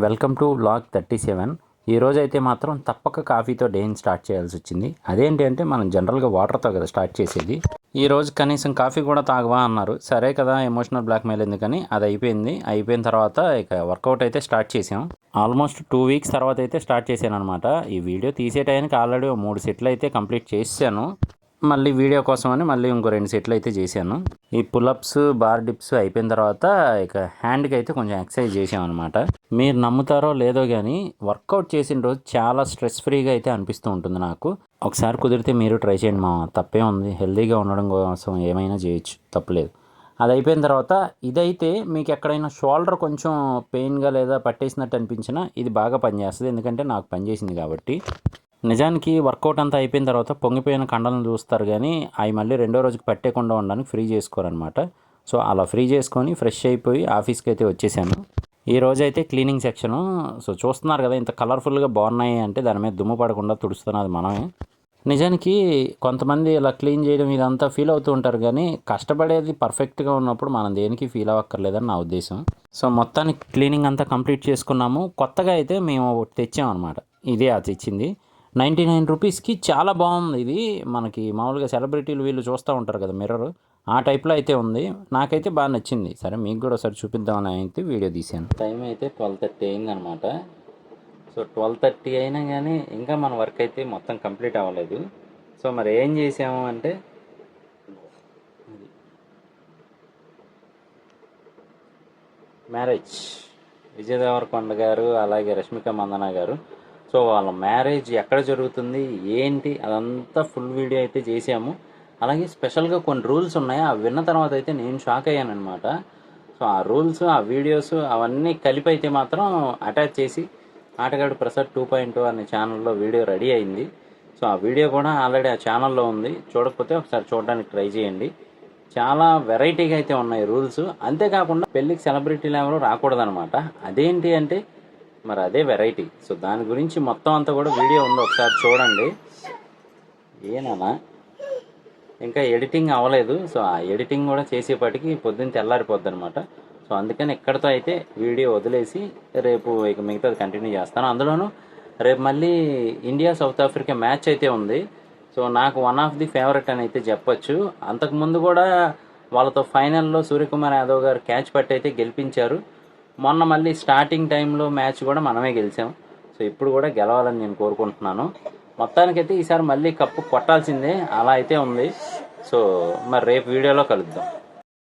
Welcome to vlog 37. ఈరోజు అయితే మాత్రం తప్పక కాఫీతో డేని స్టార్ట్ చేయాల్సి వచ్చింది. అదేంటి అంటే మనం జనరల్గా వాటర్తో కదా స్టార్ట్ చేసేది. ఈరోజు కనీసం కాఫీ కూడా తాగవా అన్నారు. సరే కదా, ఎమోషనల్ బ్లాక్మెయిల్ ఎందుకని అది అయిపోయిన తర్వాత ఇక వర్కౌట్ అయితే స్టార్ట్ చేసాం. ఆల్మోస్ట్ 2 వీక్స్ తర్వాత అయితే స్టార్ట్ చేశాను అనమాట. ఈ వీడియో తీసే టైంకి ఆల్రెడీ 3 సెట్లు అయితే కంప్లీట్ చేసాను. మళ్ళీ వీడియో కోసం అని మళ్ళీ ఇంకో 2 సెట్లు అయితే చేశాను. ఈ పులప్స్ బార్ డిప్స్ అయిపోయిన తర్వాత ఇక హ్యాండ్కి అయితే కొంచెం ఎక్సర్సైజ్ చేసామన్నమాట. మీరు నమ్ముతారో లేదో కానీ వర్కౌట్ చేసిన రోజు చాలా స్ట్రెస్ ఫ్రీగా అయితే అనిపిస్తూ ఉంటుంది నాకు. ఒకసారి కుదిరితే మీరు ట్రై చేయండి మామ, తప్పే ఉంది. హెల్తీగా ఉండడం కోసం ఏమైనా చేయొచ్చు, తప్పలేదు. అది అయిపోయిన తర్వాత ఇదైతే మీకు ఎక్కడైనా షోల్డర్ కొంచెం పెయిన్గా లేదా పట్టేసినట్టు అనిపించినా ఇది బాగా పనిచేస్తుంది, ఎందుకంటే నాకు పనిచేసింది కాబట్టి. నిజానికి వర్కౌట్ అంతా అయిపోయిన తర్వాత పొంగిపోయిన కండలను చూస్తారు కానీ అవి మళ్ళీ రెండో రోజుకి పట్టేకుండా ఉండడానికి ఫ్రీ చేసుకోరనమాట. సో అలా ఫ్రీ చేసుకొని ఫ్రెష్ అయిపోయి ఆఫీస్కి అయితే వచ్చేసాను. ఈ రోజు అయితే క్లీనింగ్ సెక్షను. సో చూస్తున్నారు కదా ఇంత కలర్ఫుల్గా బాగున్నాయి అంటే దాని మీద దుమ్ము పడకుండా తుడుస్తున్నది మనమే. నిజానికి కొంతమంది ఇలా క్లీన్ చేయడం ఇదంతా ఫీల్ అవుతూ ఉంటారు కానీ కష్టపడేది పర్ఫెక్ట్గా ఉన్నప్పుడు మనం దేనికి ఫీల్ అవ్వక్కర్లేదని నా ఉద్దేశం. సో మొత్తానికి క్లీనింగ్ అంతా కంప్లీట్ చేసుకున్నాము. కొత్తగా అయితే మేము తెచ్చామన్నమాట. ఇదే అది తెచ్చింది 99 రూపీస్కి. చాలా బాగుంది ఇది. మనకి మామూలుగా సెలబ్రిటీలు వీళ్ళు చూస్తూ ఉంటారు కదా మిర్రర్, ఆ టైప్లో అయితే ఉంది. నాకైతే బాగా నచ్చింది. సరే మీకు కూడా ఒకసారి చూపిద్దామని అయితే వీడియో తీశాను. టైం అయితే 12:30 అయిందనమాట. సో 12:30 అయినా కానీ ఇంకా మన వర్క్ అయితే మొత్తం కంప్లీట్ అవ్వలేదు. సో మరి ఏం చేసాము అంటే మ్యారేజ్, విజయ్ దేవరకొండ గారు అలాగే రష్మిక మందన గారు. సో వాళ్ళ మ్యారేజ్ ఎక్కడ జరుగుతుంది ఏంటి అదంతా ఫుల్ వీడియో అయితే చేసాము. అలాగే స్పెషల్గా కొన్ని రూల్స్ ఉన్నాయి, అవి విన్న తర్వాత అయితే నేను షాక్ అయ్యాను అనమాట. సో ఆ రూల్స్ ఆ వీడియోస్ అవన్నీ కలిపి అయితే మాత్రం అటాచ్ చేసి ఆటగాడు ప్రసాద్ 2.0 అనే ఛానల్లో వీడియో రెడీ అయింది. సో ఆ వీడియో కూడా ఆల్రెడీ ఆ ఛానల్లో ఉంది. చూడకపోతే ఒకసారి చూడడానికి ట్రై చేయండి. చాలా వెరైటీగా అయితే ఉన్నాయి రూల్స్. అంతేకాకుండా పెళ్ళికి సెలబ్రిటీలు ఎవరు రాకూడదనమాట. అదేంటి అంటే మరి అదే వెరైటీ. సో దాని గురించి మొత్తం అంతా కూడా వీడియో ఉంది, ఒకసారి చూడండి. ఏనా ఇంకా ఎడిటింగ్ అవ్వలేదు. సో ఆ ఎడిటింగ్ కూడా చేసేపాటికి పొద్దున్న తెల్లారిపోద్ది అనమాట. సో అందుకని ఇక్కడితో అయితే వీడియో వదిలేసి రేపు ఇక మిగతాది కంటిన్యూ చేస్తాను. అందులోనూ రేపు మళ్ళీ ఇండియా సౌత్ ఆఫ్రికా మ్యాచ్ అయితే ఉంది. సో నాకు వన్ ఆఫ్ ది ఫేవరెట్ అని అయితే చెప్పచ్చు. అంతకుముందు కూడా వాళ్ళతో ఫైనల్లో సూర్యకుమార్ యాదవ్ గారు క్యాచ్ పట్టి అయితే గెలిపించారు. మొన్న మళ్ళీ స్టార్టింగ్ టైంలో మ్యాచ్ కూడా మనమే గెలిచాం. సో ఇప్పుడు కూడా గెలవాలని నేను కోరుకుంటున్నాను. మొత్తానికైతే ఈసారి మళ్ళీ కప్పు కొట్టాల్సిందే, అలా అయితే ఉంది. సో మరి రేపు వీడియోలో కలుద్దాం.